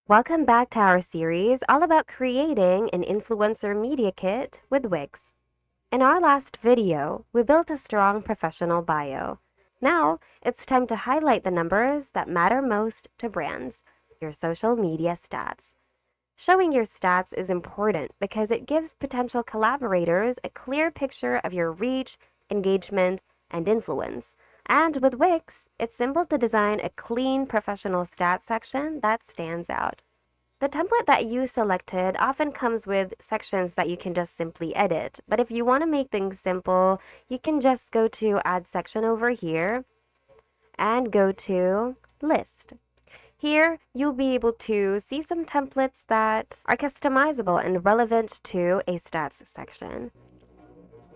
Welcome back to our series all about creating an influencer media kit with Wix. In our last video, we built a strong professional bio. Now, it's time to highlight the numbers that matter most to brands, your social media stats. Showing your stats is important because it gives potential collaborators a clear picture of your reach, engagement, and influence. And with Wix, it's simple to design a clean professional stats section that stands out. The template that you selected often comes with sections that you can just simply edit, but if you want to make things simple, you can just go to Add Section over here and go to List. Here, you'll be able to see some templates that are customizable and relevant to a stats section.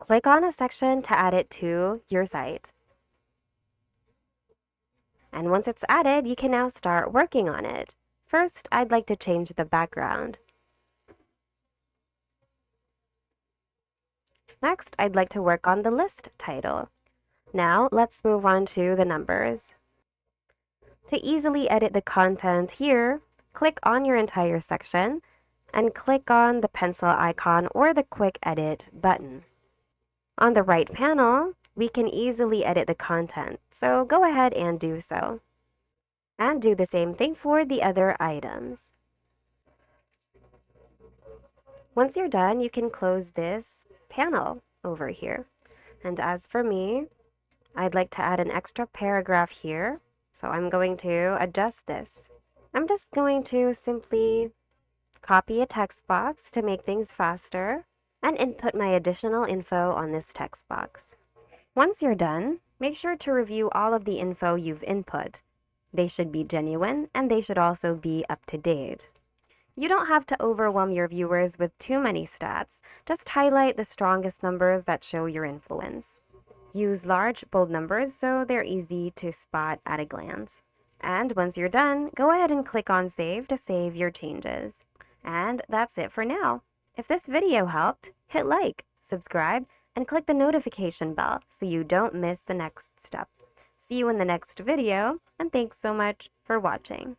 Click on a section to add it to your site. And once it's added, you can now start working on it. First, I'd like to change the background. Next, I'd like to work on the list title. Now, let's move on to the numbers. To easily edit the content here, click on your entire section and click on the pencil icon or the quick edit button. On the right panel, we can easily edit the content, so go ahead and do so. And do the same thing for the other items. Once you're done, you can close this panel over here. And as for me, I'd like to add an extra paragraph here, so I'm going to adjust this. I'm just going to simply copy a text box to make things faster and input my additional info on this text box. Once you're done, make sure to review all of the info you've input. They should be genuine and they should also be up to date. You don't have to overwhelm your viewers with too many stats, just highlight the strongest numbers that show your influence. Use large, bold numbers so they're easy to spot at a glance. And once you're done, go ahead and click on Save to save your changes. And that's it for now. If this video helped, hit like, subscribe, and click the notification bell so you don't miss the next step. See you in the next video, and thanks so much for watching.